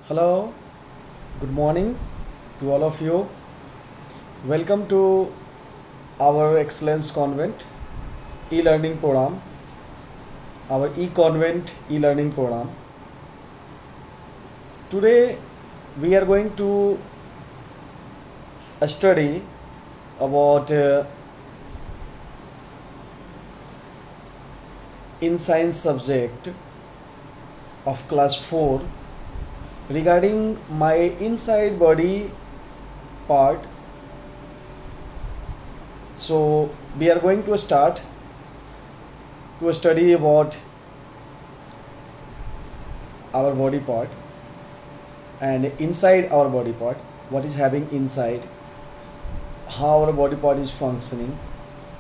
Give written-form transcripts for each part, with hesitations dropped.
Hello, good morning to all of you. Welcome to our Excellence Convent e-learning program, our e-convent e-learning program. Today we are going to study about in science subject of class 4 regarding my inside body part. So we are going to start to study about our body part and inside our body part, what is having inside, how our body part is functioning,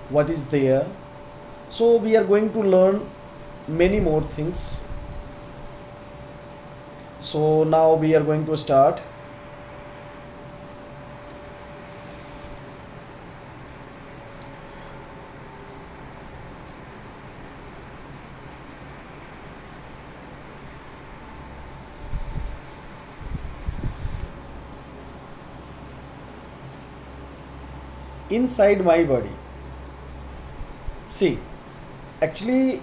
what is there. So we are going to learn many more things. So now we are going to start. Inside my body. See, actually,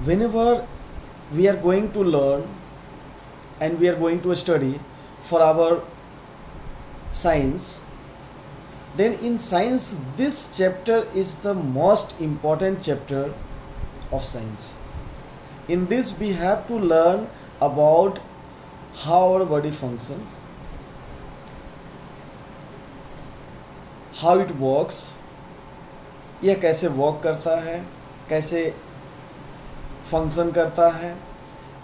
whenever we are going to learn and we are going to study for our science, then in science this chapter is the most important chapter of science. In this we have to learn about how our body functions, how it works, यह कैसे work करता है, कैसे function करता है,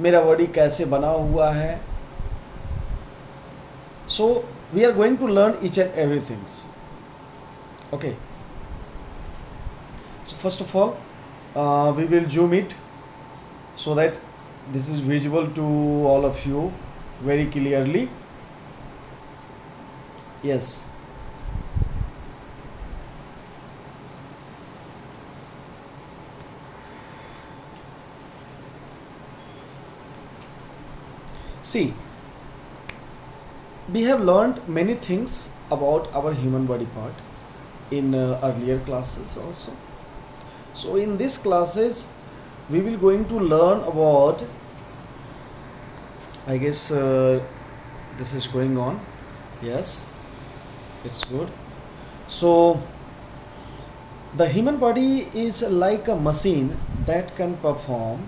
मेरा body कैसे बना हुआ है. So we are going to learn each and everything. Okay. So first of all, we will zoom it so that this is visible to all of you very clearly. Yes. See, we have learned many things about our human body part in earlier classes also. So in these classes we will going to learn about, I guess this is going on. Yes, it's good. So the human body is like a machine that can perform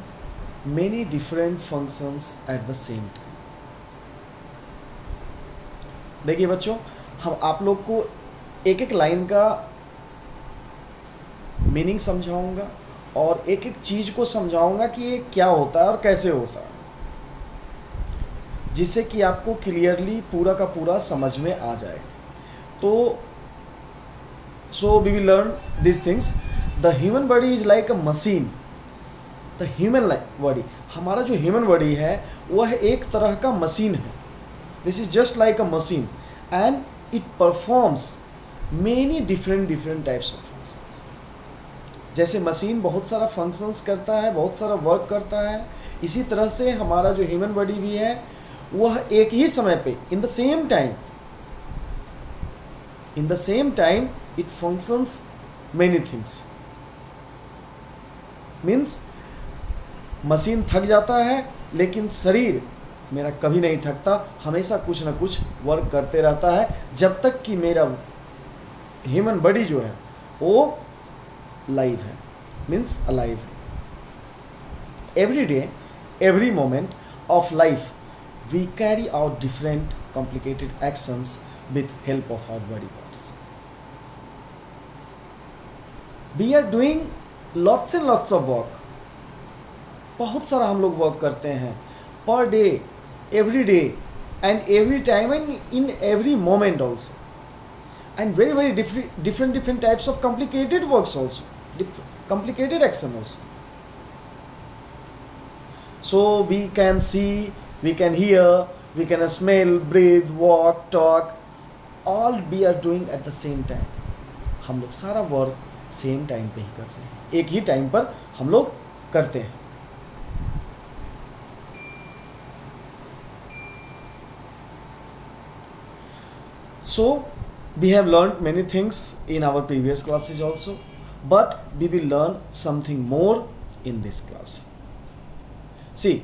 many different functions at the same time. देखिए बच्चों, हम आप लोग को एक एक line का meaning समझाऊंगा और एक एक चीज़ को समझाऊंगा कि ये क्या होता है और कैसे होता है, जिससे कि आपको क्लियरली पूरा का पूरा समझ में आ जाए. तो so we will learn this things. The human body is like a machine. The human body, हमारा जो ह्यूमन बॉडी है वह एक तरह का मशीन है. This is just like a machine and it performs many different types of functions. जैसे machine बहुत सारा फंक्शंस करता है, बहुत सारा वर्क करता है, इसी तरह से हमारा जो ह्यूमन बॉडी भी है वह एक ही समय पे in the same time it functions many things. Means machine थक जाता है लेकिन शरीर मेरा कभी नहीं थकता, हमेशा कुछ ना कुछ वर्क करते रहता है जब तक कि मेरा ह्यूमन बॉडी जो है वो लाइव है, मीन्स अलाइव है. Every day, every moment of life we carry out different complicated actions with help of our body parts. We are doing lots and lots of work. बहुत सारा हम लोग work करते हैं per day, every day and every time and in every moment also, and very different types of complicated works also, complicated action also. So we can see, we can hear, we can smell, breathe, walk, talk, all we are doing at the same time. हम लोग सारा work same time पे ही करते हैं, एक ही time पर हम लोग करते हैं. So we have learned many things in our previous classes also, but we will learn something more in this class. See,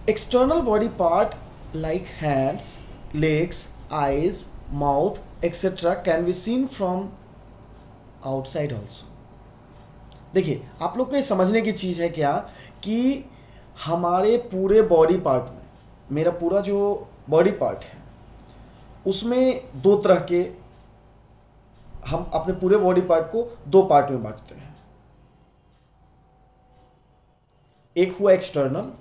external body part like hands, legs, eyes, mouth, etc. can be seen from outside also. देखिए, आप लोग को ये समझने की चीज़ है क्या कि हमारे पूरे बॉडी पार्ट में, मेरा पूरा जो बॉडी पार्ट है उसमें दो तरह के, हम अपने पूरे बॉडी पार्ट को दो पार्ट में बांटते हैं. एक हुआ external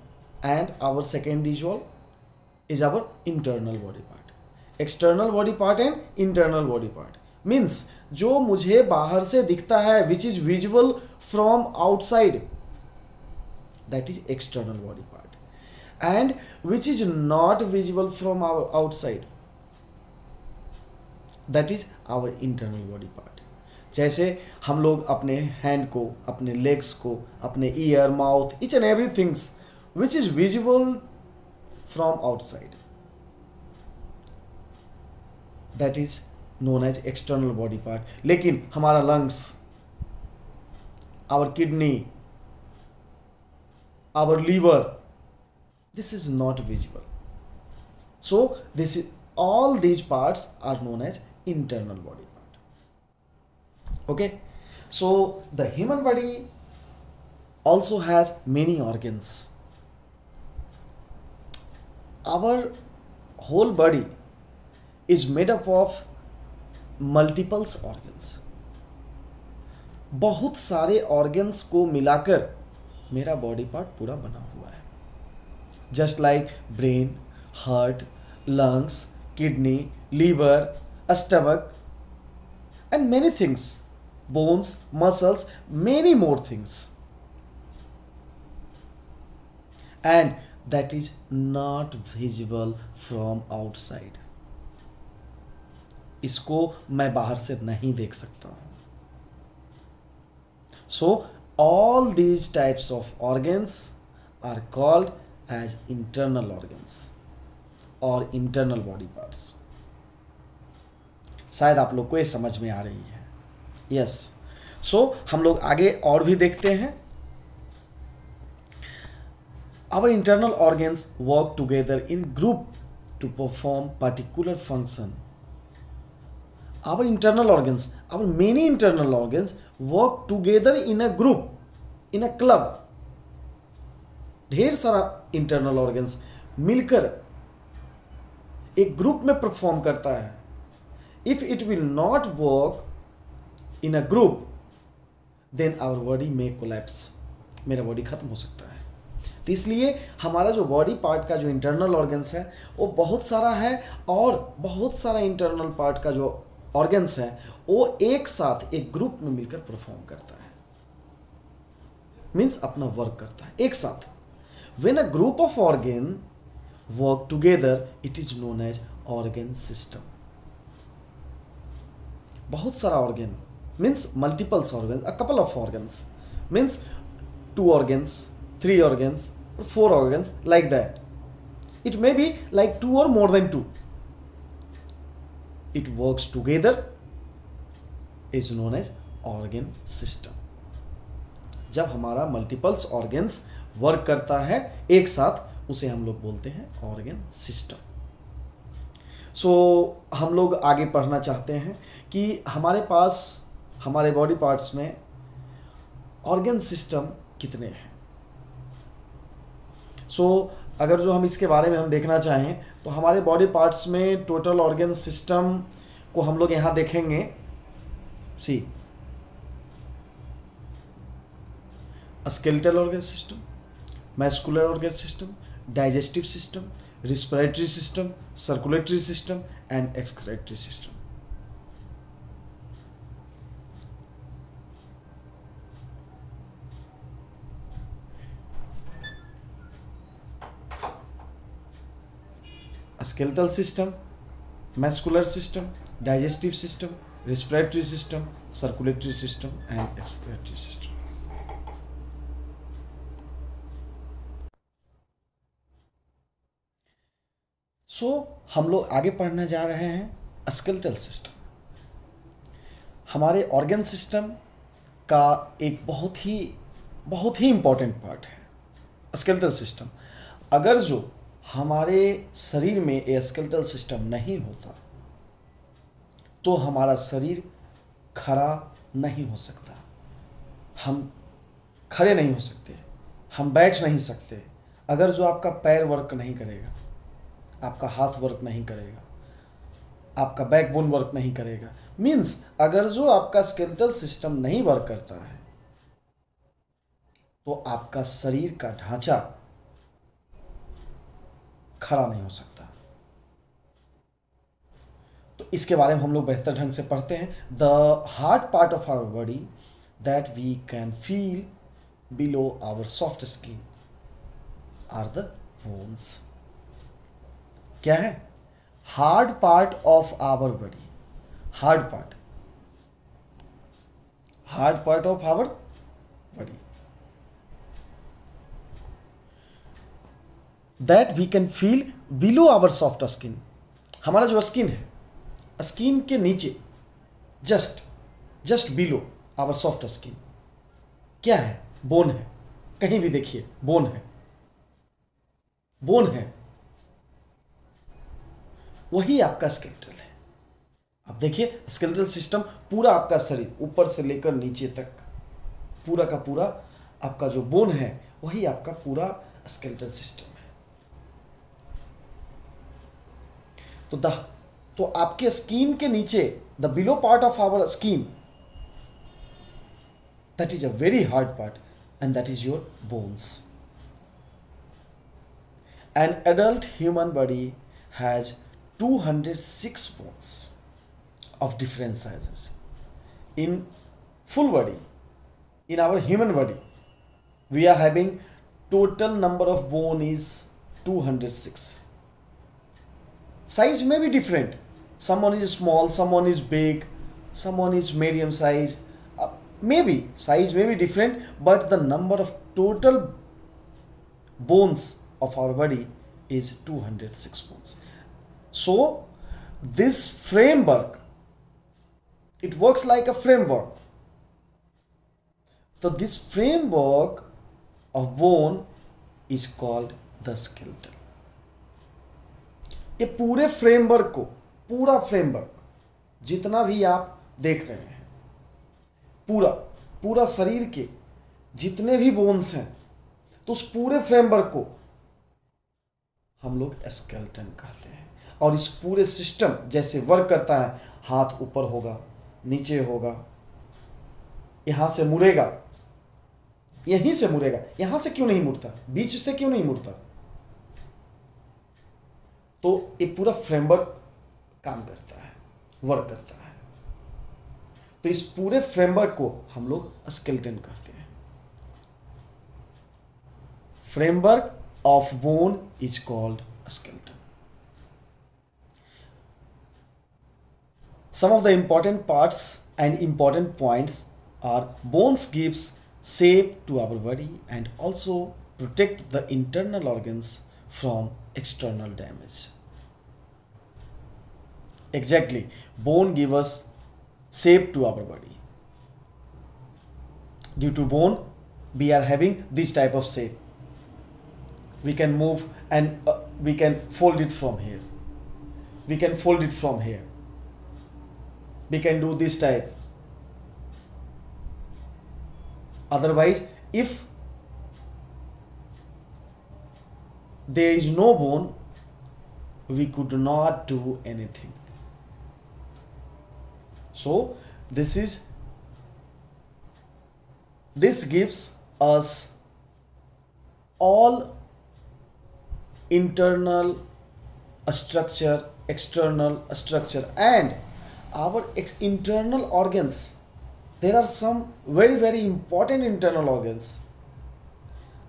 and our second is our internal body part. External body part and internal body part means जो मुझे बाहर से दिखता है, which is visual from outside, that is external body part, and which is not visible from our outside, that is our internal body part. जैसे हम लोग अपने हैंड को, अपने लेग्स को, अपने ear, mouth, each and everythings which is visible from outside, that is known as external body part. लेकिन हमारा lungs, our kidney, our liver, this is not visible. So this is, all these parts are known as internal body part. Okay, so the human body also has many organs. Our whole body is made up of multiples organs. बहुत सारे organs को मिलाकर मेरा body part पूरा बना हुआ है. Just like brain, heart, lungs, kidney, liver, stomach and many things, bones, muscles, many more things, and that is not visible from outside. इसको मैं बाहर से नहीं देख सकता हूं. So all these types of organs are called as internal organs or internal body parts. शायद आप लोग को ये समझ में आ रही है. यस, सो हम लोग आगे और भी देखते हैं. Our internal organs work together in group to perform particular function. Our internal organs, our many internal organs work together in a group, in a club. ढेर सारा इंटरनल ऑर्गन्स मिलकर एक ग्रुप में परफॉर्म करता है. If it will not work in a group then our body में collapse, मेरा body खत्म हो सकता है. तो इसलिए हमारा जो बॉडी पार्ट का जो इंटरनल ऑर्गन्स है वो बहुत सारा है, और बहुत सारा इंटरनल पार्ट का जो ऑर्गन्स है वो एक साथ एक ग्रुप में मिलकर परफॉर्म करता है, मीन्स अपना वर्क करता है एक साथ. When a group of organ work together it is known as organ system. बहुत सारा organ means multiples organ, a couple of organs means 2 organs, 3 organs, 4 organs, like that. It may be like 2 or more than 2. It works together is known as organ system. जब हमारा multiples organs work करता है एक साथ, उसे हम लोग बोलते हैं ऑर्गन सिस्टम. सो हम लोग आगे पढ़ना चाहते हैं कि हमारे पास हमारे बॉडी पार्ट्स में ऑर्गन सिस्टम कितने हैं. सो अगर जो हम इसके बारे में हम देखना चाहें तो हमारे बॉडी पार्ट्स में टोटल ऑर्गन सिस्टम को हम लोग यहाँ देखेंगे. See, skeletal organ system, muscular organ system, digestive system, respiratory system, circulatory system and excretory system. skeletal system, muscular system, digestive system, respiratory system, circulatory system and excretory system. So हम लोग आगे पढ़ने जा रहे हैं स्केलेटल सिस्टम हमारे organ system का एक बहुत ही इंपॉर्टेंट पार्ट है। स्केलेटल सिस्टम, अगर जो हमारे शरीर में ये स्केलेटल सिस्टम नहीं होता तो हमारा शरीर खड़ा नहीं हो सकता, हम खड़े नहीं हो सकते, हम बैठ नहीं सकते। अगर जो आपका पैर वर्क नहीं करेगा, आपका हाथ वर्क नहीं करेगा, आपका बैकबोन वर्क नहीं करेगा, मीन्स अगर जो आपका स्केलेटल सिस्टम नहीं वर्क करता है तो आपका शरीर का ढांचा खड़ा नहीं हो सकता। तो इसके बारे में हम लोग बेहतर ढंग से पढ़ते हैं। The hard part of our body that we can feel below our soft skin are the bones. क्या है? Hard part of our body, hard part of our body that we can feel below our soft skin. हमारा जो skin है, skin के नीचे, just below our soft skin क्या है? Bone है। कहीं भी देखिए बोन है, वही आपका स्केलेटल है। अब देखिए स्केलेटल सिस्टम पूरा आपका शरीर ऊपर से लेकर नीचे तक पूरा का पूरा आपका जो बोन है वही आपका पूरा स्केलेटल सिस्टम है। तो आपके स्किन के नीचे, the below part of our skin, that is a very hard part and that is your bones. An adult human body has 206 bones of different sizes. In full body, in our human body, we are having total number of bone is 206. Size may be different. Someone is small, someone is big, someone is medium size. Maybe size may be different, but the number of total bones of our body is 206 bones. So this framework, it works like a framework. So this framework of bone is called the skeleton. ये पूरे framework को, पूरा framework जितना भी आप देख रहे हैं, पूरा शरीर के जितने भी बोन्स हैं, तो उस पूरे फ्रेमवर्क को हम लोग स्केलेटन कहते हैं। और इस पूरे सिस्टम जैसे वर्क करता है, हाथ ऊपर होगा, नीचे होगा, यहां से मुड़ेगा, यहीं से मुड़ेगा, यहां से क्यों नहीं मुड़ता, बीच से क्यों नहीं मुड़ता? तो ये पूरा फ्रेमवर्क काम करता है, वर्क करता है। तो इस पूरे फ्रेमवर्क को हम लोग स्केलेटन कहते हैं। Framework of bone is called a skeleton. Some of the important parts and important points are bones gives shape to our body and also protect the internal organs from external damage. Exactly, bone gives us shape to our body. Due to bone, we are having this type of shape. We can move and we can fold it from here. We can fold it from here. We can do this type. Otherwise, if there is no bone, we could not do anything. So this gives us all internal structure, external structure, and our internal organs. There are some very important internal organs.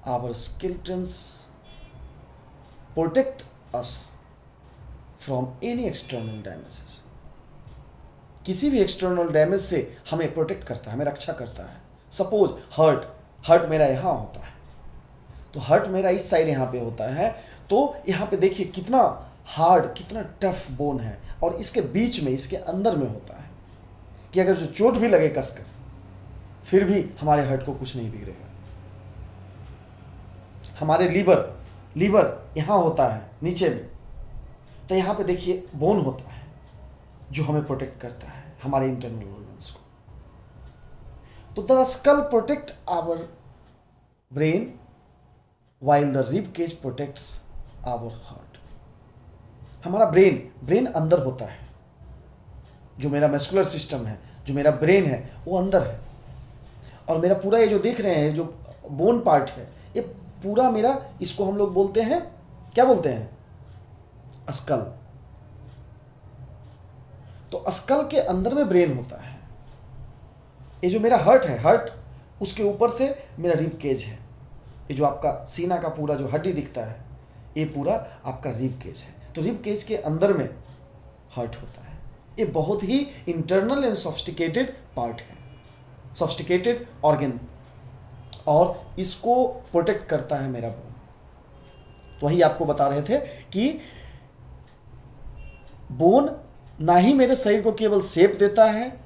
Our skeletons protect us from any external damages. किसी भी external damage से हमें protect करता है, हमें रक्षा करता है। Suppose hurt मेरा यहाँ होता है, तो हर्ट मेरा इस साइड यहाँ पे होता है, तो यहाँ पे देखिए कितना हार्ड, कितना टफ बोन है, और इसके बीच में, इसके अंदर में होता है कि अगर जो चोट भी लगे कसकर, फिर भी हमारे हार्ट को कुछ नहीं बिगड़ेगा। हमारे लीवर यहाँ होता है नीचे में, तो यहाँ पे देखिए बोन होता है जो हमें प्रोटेक्ट करता है, हमारे इंटरनल ऑर्गन्स को। तो the skull protect our brain while the rib cage protects our heart. हमारा ब्रेन अंदर होता है, जो मेरा मस्कुलर सिस्टम है, जो मेरा ब्रेन है वो अंदर है, और मेरा पूरा ये जो देख रहे हैं जो बोन पार्ट है, ये पूरा मेरा, इसको हम लोग बोलते हैं, क्या बोलते हैं, स्कल। तो स्कल के अंदर में ब्रेन होता है। ये जो मेरा हार्ट है, हार्ट उसके ऊपर से मेरा रिब केज है, ये जो आपका सीना का पूरा जो हड्डी दिखता है, ये पूरा आपका रिब केज है। तो रिब केज के अंदर में हार्ट होता है। ये बहुत ही इंटरनल एंड सोफिस्टिकेटेड पार्ट है, सोफिस्टिकेटेड ऑर्गन, और इसको प्रोटेक्ट करता है मेरा बोन। तो वही आपको बता रहे थे कि बोन ना ही मेरे शरीर को केवल शेप देता है,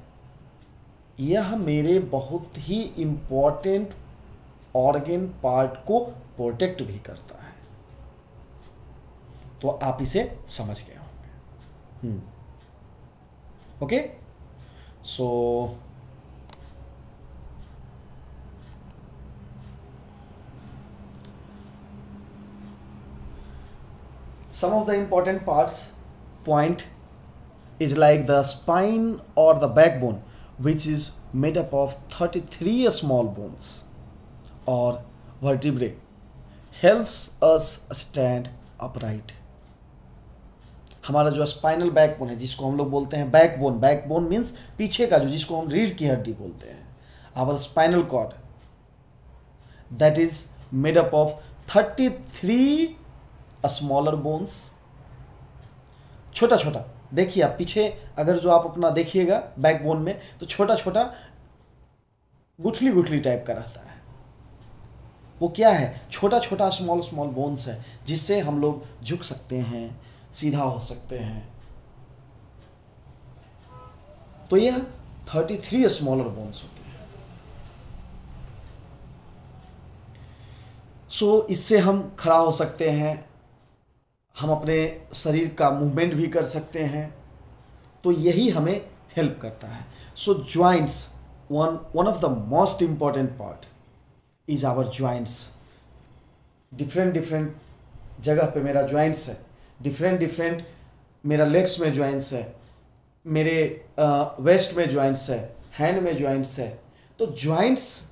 यह मेरे बहुत ही इंपॉर्टेंट ऑर्गन पार्ट को प्रोटेक्ट भी करता है। तो आप इसे समझ गए होंगे। Okay, so some of the important parts point is like the spine or the backbone, which is made up of 33 small bones or vertebrae, helps us stand upright. हमारा जो स्पाइनल बैकबोन है, जिसको हम लोग बोलते हैं बैकबोन मीन्स पीछे का, जो जिसको हम रीढ़ की हड्डी बोलते हैं, our spinal cord, that is made up of 33 smaller bones. छोटा छोटा देखिए आप पीछे, अगर जो आप अपना देखिएगा बैकबोन में, तो छोटा छोटा गुठली टाइप का रहता है। वो क्या है, छोटा छोटा स्मॉल बोन्स है, जिससे हम लोग झुक सकते हैं, सीधा हो सकते हैं। तो यह 33 स्मॉलर बोन्स होते हैं। सो इससे हम खड़ा हो सकते हैं, हम अपने शरीर का मूवमेंट भी कर सकते हैं। तो यही हमें हेल्प करता है। So joints, one of the most important part is our joints. Different जगह पे मेरा ज्वाइंट्स है, डिफरेंट मेरा लेग्स में ज्वाइंट्स है, मेरे वेस्ट में ज्वाइंट्स है, हैंड में ज्वाइंट्स है। तो ज्वाइंट्स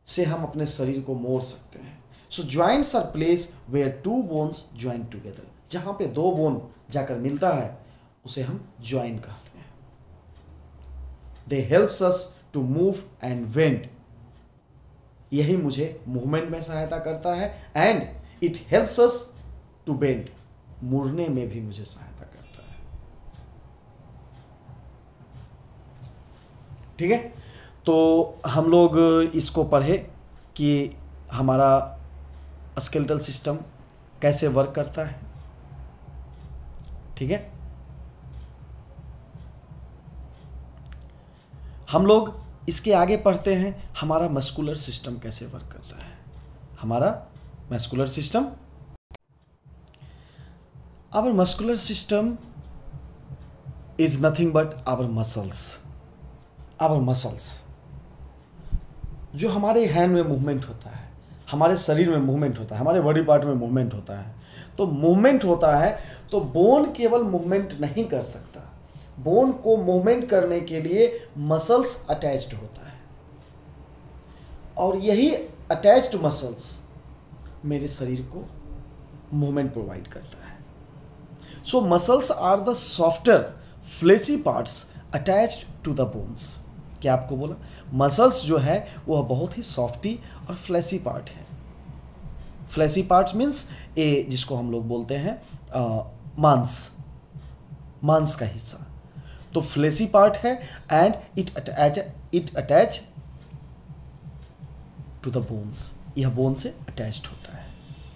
से हम अपने शरीर को मोड़ सकते हैं। So joints are place where two bones join together. जहाँ पे दो बोन जाकर मिलता है उसे हम ज्वाइन कहते हैं। They helps us to move and bend. यही मुझे मूवमेंट में सहायता करता है, and it helps us to bend, मुड़ने में भी मुझे सहायता करता है। ठीक है, तो हम लोग इसको पढ़े कि हमारा स्केलेटल सिस्टम कैसे वर्क करता है। ठीक है, हम लोग इसके आगे पढ़ते हैं हमारा मस्कुलर सिस्टम कैसे वर्क करता है। हमारा muscular system, our muscular system is nothing but our muscles. Our muscles, जो हमारे हैंड में मूवमेंट होता है, हमारे शरीर में मूवमेंट होता है, हमारे बॉडी पार्ट में मूवमेंट होता है। तो मूवमेंट होता है तो बोन केवल मूवमेंट नहीं कर सकता, बोन को मूवमेंट करने के लिए मसल्स अटैच्ड होता है, और यही अटैच्ड मसल्स मेरे शरीर को मूवमेंट प्रोवाइड करता है। So muscles are the softer fleshy parts attached to the bones. क्या आपको बोला, मसल्स जो है वह बहुत ही सॉफ्टी और फ्लैसी पार्ट है। फ्लैसी पार्ट्स मीन्स ए, जिसको हम लोग बोलते हैं मांस का हिस्सा। तो फ्लैसी पार्ट है and it attach to the bones. यह बोन से अटैच्ड होता है,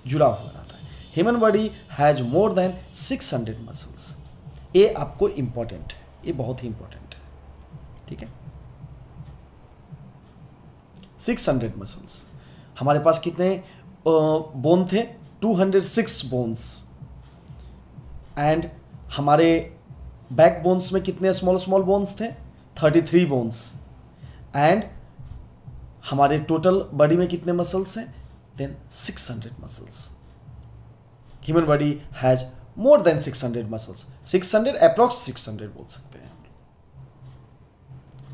जुड़ा हुआ रहता है। Human body has more than 600 muscles. ये आपको इंपॉर्टेंट है, ये बहुत ही इंपॉर्टेंट है, ठीक है। 600 मसल्स। हमारे पास कितने बोन थे? 206 बोन्स। एंड हमारे बैक बोन्स में कितने स्मॉल स्मॉल बोन्स थे? 33 बोन्स। एंड हमारे टोटल बॉडी में कितने मसल्स हैं? Then 600 muscles. Human body has more than 600 muscles. 600 approx 600 बोल सकते हैं,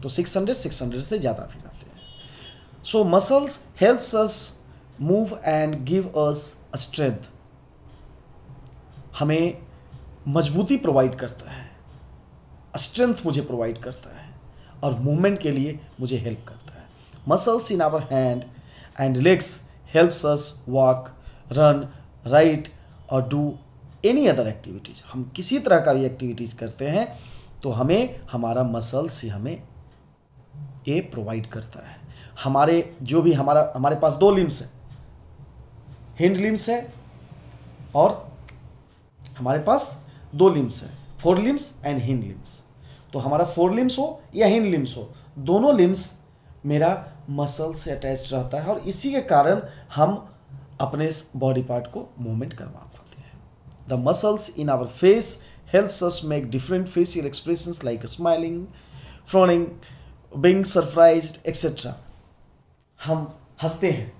तो 600 से ज़्यादा भी रहते हैं। So muscles helps us move and give us strength. हमें मजबूती प्रोवाइड करता है, स्ट्रेंथ मुझे प्रोवाइड करता है, और मूवमेंट के लिए मुझे हेल्प करता है। Muscles in our hand and legs helps us walk, run, write और डू एनी अदर एक्टिविटीज। हम किसी तरह का भी एक्टिविटीज करते हैं तो हमें हमारा मसल्स ही हमें ये प्रोवाइड करता है। हमारे जो भी हमारे पास दो लिम्स है, हिंड लिम्स है और हमारे पास दो लिम्स है, four limbs and hind limbs. तो हमारा फोर लिम्स हो या हिंड लिम्स हो, दोनों लिम्स मेरा मसल से अटैच रहता है, और इसी के कारण हम अपने बॉडी पार्ट को मूवमेंट करवा पाते हैं। The muscles in our face helps us make different facial expressions like smiling, frowning, being surprised etcetera. हम हंसते हैं,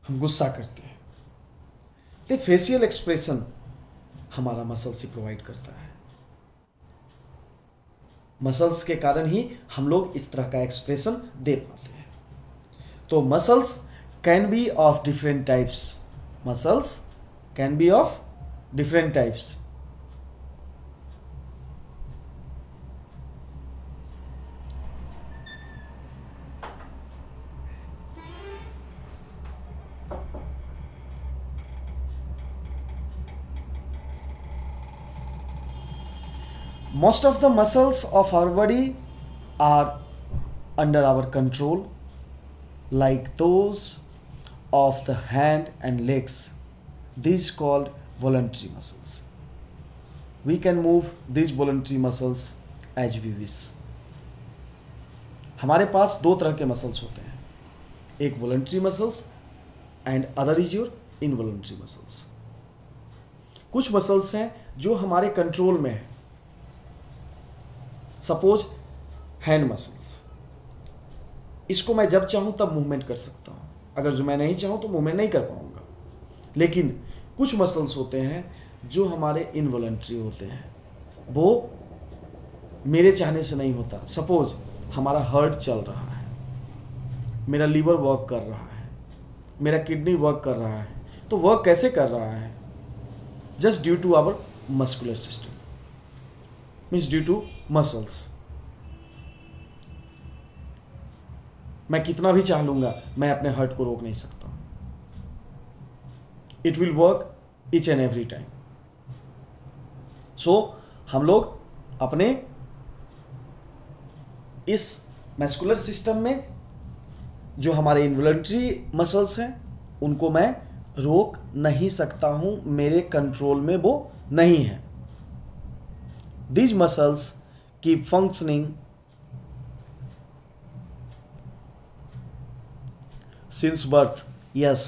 हम गुस्सा करते हैं, तो फेशियल एक्सप्रेशन हमारा मसल्स ही प्रोवाइड करता है। मसल्स के कारण ही हम लोग इस तरह का एक्सप्रेशन दे पाते हैं। तो muscles can be of different types. Muscles can be of different types. Most of the muscles of our body are under our control, like those of the hand and legs. These called voluntary muscles. We can move these voluntary muscles as we wish. हमारे पास दो तरह के muscles होते हैं, एक voluntary muscles and other is your involuntary muscles. कुछ muscles हैं जो हमारे कंट्रोल में है, सपोज हैंड मसल्स, इसको मैं जब चाहूं तब मूवमेंट कर सकता हूं, अगर जो मैं नहीं चाहूं तो मूवमेंट नहीं कर पाऊंगा। लेकिन कुछ मसल्स होते हैं जो हमारे इनवॉलंटरी होते हैं, वो मेरे चाहने से नहीं होता। सपोज हमारा हार्ट चल रहा है, मेरा लीवर वर्क कर रहा है, मेरा किडनी वर्क कर रहा है, तो वर्क कैसे कर रहा है? Just due to our muscular system, means due to muscles. मैं कितना भी चाह लूंगा, मैं अपने हार्ट को रोक नहीं सकता। It will work each and every time. So हम लोग अपने इस मस्कुलर सिस्टम में जो हमारे इनवॉलंटरी मसल्स हैं उनको मैं रोक नहीं सकता हूं, मेरे कंट्रोल में वो नहीं है। These muscles keep functioning since birth. Yes,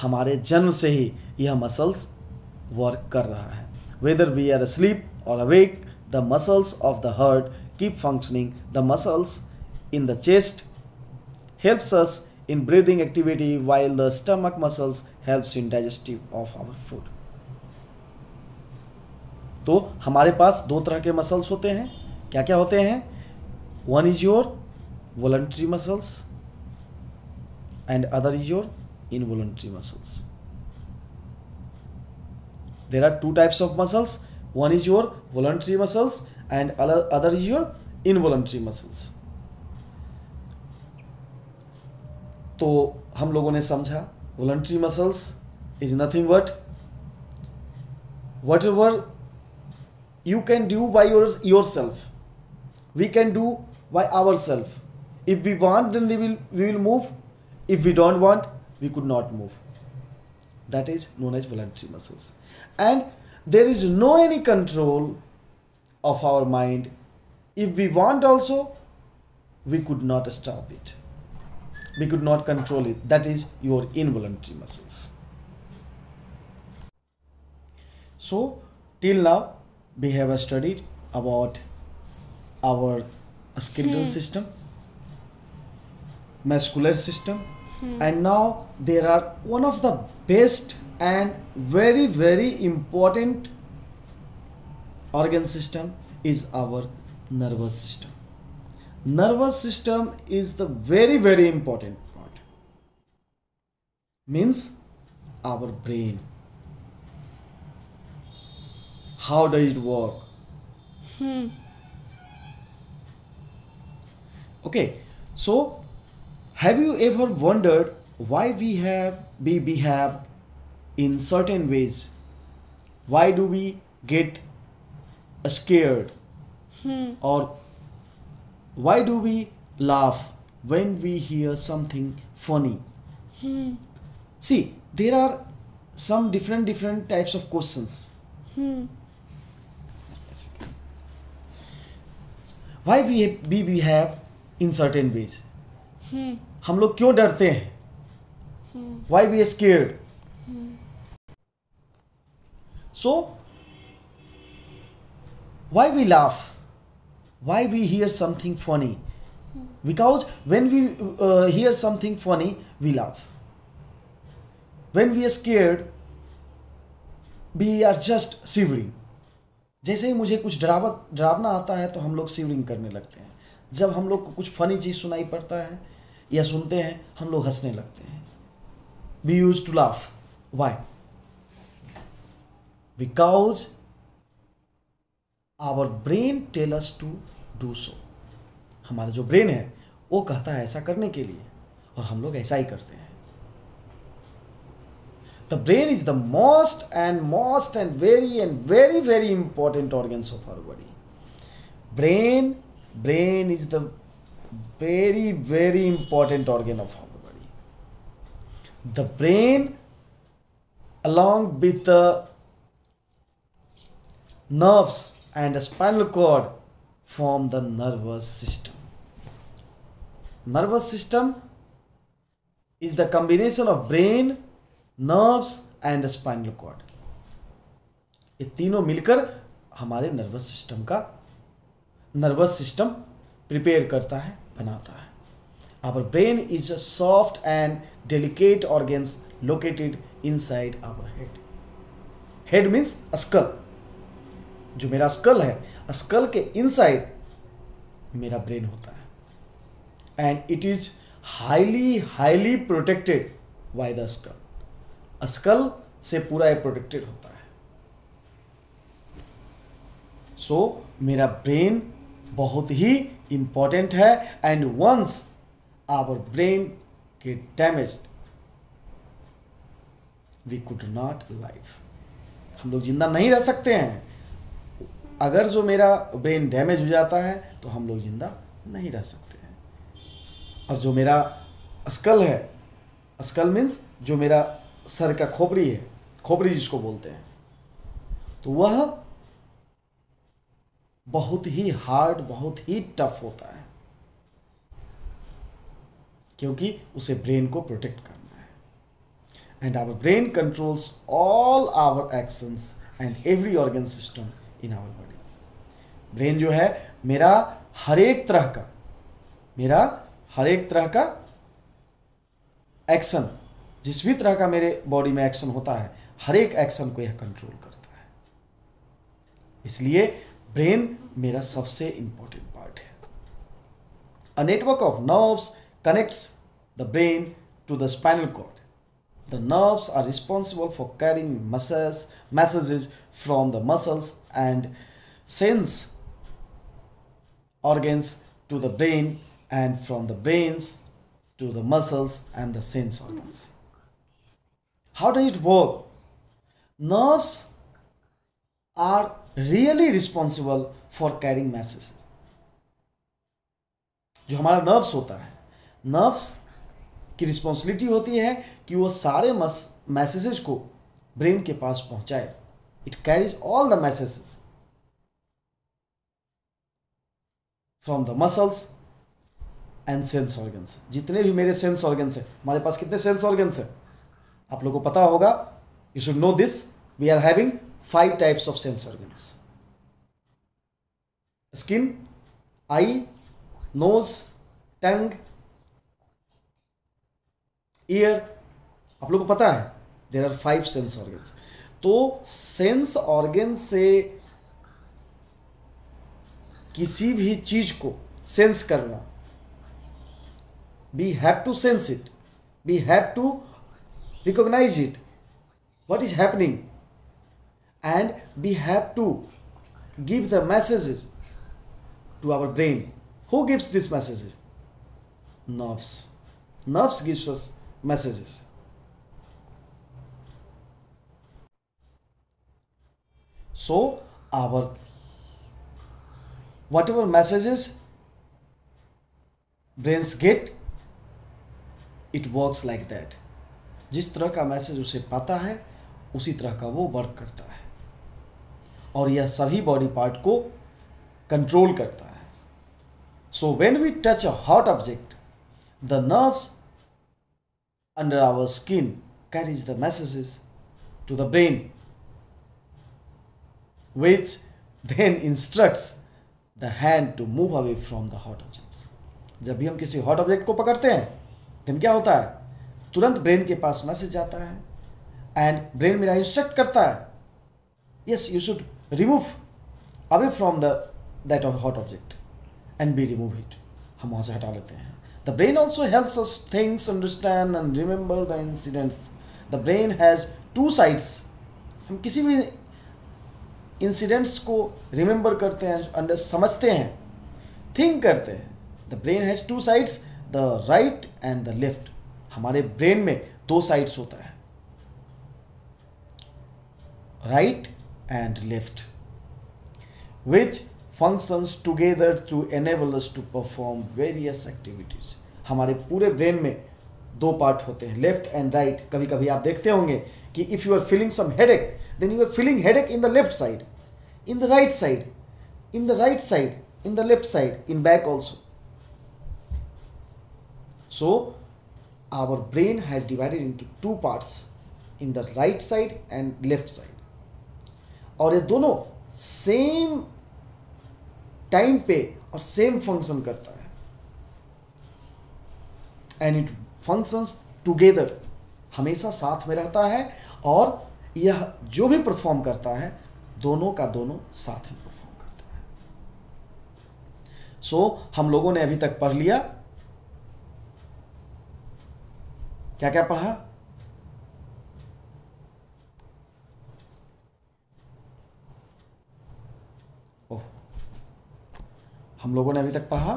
हमारे जन्म से ही यह मसल्स वर्क कर रहा है। Whether we are asleep or awake, the muscles of the heart keep functioning. The muscles in the chest helps us in breathing activity, while the stomach muscles helps in digestive of our food. तो हमारे पास दो तरह के muscles होते हैं। क्या क्या होते हैं? One is your voluntary muscles and other is your involuntary muscles. There are two types of muscles, one is your voluntary muscles and other is your involuntary muscles. तो हम लोगों ने समझा voluntary muscles is nothing but whatever you can do by yourself, we can do by ourselves. If we want, then we will move. If we don't want, we could not move. that is known as voluntary muscles. And there is no any control of our mind. If we want also, we could not stop it, we could not control it. That is your involuntary muscles. So till now we have studied about our skeletal system, muscular system, and now there are one of the best and very very important organ system is our nervous system. Nervous system is the very very important part, means our brain. How does it work? Okay, so have you ever wondered why we behave in certain ways? Why do we get scared? Or why do we laugh when we hear something funny? See, there are some different types of questions. Why we behave in certain ways? हम लोग क्यों डरते हैं? Why we are scared? So why we laugh? Why we hear something funny? Because when we hear something funny, we laugh. When we are scared, we are just shivering. जैसे ही मुझे कुछ डरावना आता है तो हम लोग शिवरिंग करने लगते हैं. जब हम लोग को कुछ फनी चीज सुनाई पड़ता है या सुनते हैं, हम लोग हंसने लगते हैं. We used to laugh. Why? Because our brain tell us to do so. हमारा जो ब्रेन है वो कहता है ऐसा करने के लिए, और हम लोग ऐसा ही करते हैं. The brain is the most and very very important organs of our body. Brain is the very very important organ of our body. The brain along with the nerves and the spinal cord form the nervous system. Nervous system is the combination of brain, nerves and spinal cord. ये तीनों मिलकर हमारे nervous system prepare करता है, बनाता है. Our brain is a soft and delicate organs located inside our head. Head means skull. जो मेरा स्कल है, स्कल के इनसाइड मेरा ब्रेन होता है. And it is highly protected by the skull. Skull से पूरा ये प्रोटेक्टेड होता है. सो मेरा ब्रेन बहुत ही इंपॉर्टेंट है. And once our brain get damaged, we could not live. हम लोग जिंदा नहीं रह सकते हैं. अगर जो मेरा ब्रेन डैमेज हो जाता है तो हम लोग जिंदा नहीं रह सकते हैं. और जो मेरा स्कल है, स्कल मीन्स जो मेरा सर का खोपड़ी है, खोपड़ी जिसको बोलते हैं, तो वह बहुत ही हार्ड, बहुत ही टफ होता है, क्योंकि उसे ब्रेन को प्रोटेक्ट करना है. And our brain controls all our actions and every organ system in our body. Brain जो है मेरा हर एक तरह का एक्शन, जिस भी तरह का मेरे बॉडी में एक्शन होता है, हर एक एक्शन को यह कंट्रोल करता है. इसलिए ब्रेन मेरा सबसे इंपॉर्टेंट पार्ट है. A network of nerves connects the brain to the spinal cord. The nerves are responsible for carrying messages from the muscles and sense organs to the brain, and from the brains to the muscles and the sense organs. How does it work? Nerves are really responsible for carrying messages. जो हमारा nerves होता है, nerves की responsibility होती है कि वो सारे मैसेजेस को ब्रेन के पास पहुंचाए. It carries all the messages from the muscles and sense organs. जितने भी मेरे सेंस ऑर्गन्स हैं, हमारे पास कितने सेंस ऑर्गन्स हैं आप लोगों को पता होगा. You should know this. We are having 5 types of sense organs. Skin, eye, nose, tongue, ear. आप लोगों को पता है देयर आर 5 सेंस ऑर्गन्स. तो सेंस ऑर्गन से किसी भी चीज को सेंस करना, we have to sense it, we have to recognize it, what is happening, and we have to give the messages to our brain. Who gives these messages? Nerves. Nerves gives us messages. So our whatever messages brains get, it works like that. जिस तरह का message उसे पाता है उसी तरह का वो वर्क करता है और यह सभी बॉडी पार्ट को कंट्रोल करता है. So when we touch a hot object, the nerves under our skin carries the messages to the brain which then instructs the hand to move away from the hot objects. जब भी हम किसी hot object को पकड़ते हैं then क्या होता है, तुरंत ब्रेन के पास मैसेज जाता है एंड ब्रेन मेरा इंस्ट्रक्ट करता है, yes you should remove away from that hot object and be remove it. हम वहाँ से हटा लेते हैं. The brain also helps us thinks, understand and remember the incidents. The brain has 2 sides. हम किसी भी इंसिडेंट्स को रिमेंबर करते हैं, समझते हैं, थिंक करते हैं. The brain has 2 sides, the right and the left. हमारे ब्रेन में 2 साइड्स होता है, right and left, which functions together to enable us to perform various activities. हमारे पूरे ब्रेन में 2 पार्ट होते हैं, लेफ्ट एंड राइट. कभी कभी आप देखते होंगे कि if you are feeling some headache, then you are feeling headache in the left side, in the right side, in the right side, in the left side, in back also. So our brain has divided into 2 parts, in the right side and left side. और ये दोनों same time पे और same function करता है and it functions together. हमेशा साथ में रहता है और यह जो भी परफॉर्म करता है दोनों का दोनों साथ में परफॉर्म करता है. सो हम लोगों ने अभी तक पढ़ लिया. क्या क्या पढ़ा? ओह, हम लोगों ने अभी तक पढ़ा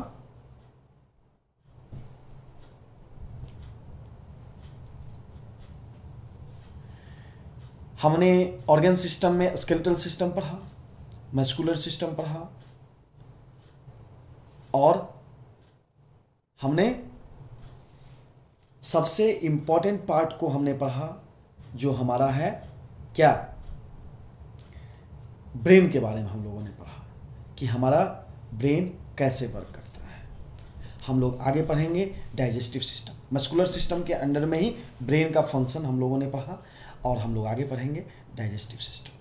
हमने ऑर्गन सिस्टम में स्केलेटल सिस्टम पढ़ा, मस्कुलर सिस्टम पढ़ा और हमने सबसे इंपॉर्टेंट पार्ट को हमने पढ़ा जो हमारा है क्या, ब्रेन के बारे में हम लोगों ने पढ़ा कि हमारा ब्रेन कैसे वर्क करता है. हम लोग आगे पढ़ेंगे डाइजेस्टिव सिस्टम. मस्कुलर सिस्टम के अंडर में ही ब्रेन का फंक्शन हम लोगों ने पढ़ा और हम लोग आगे पढ़ेंगे डाइजेस्टिव सिस्टम.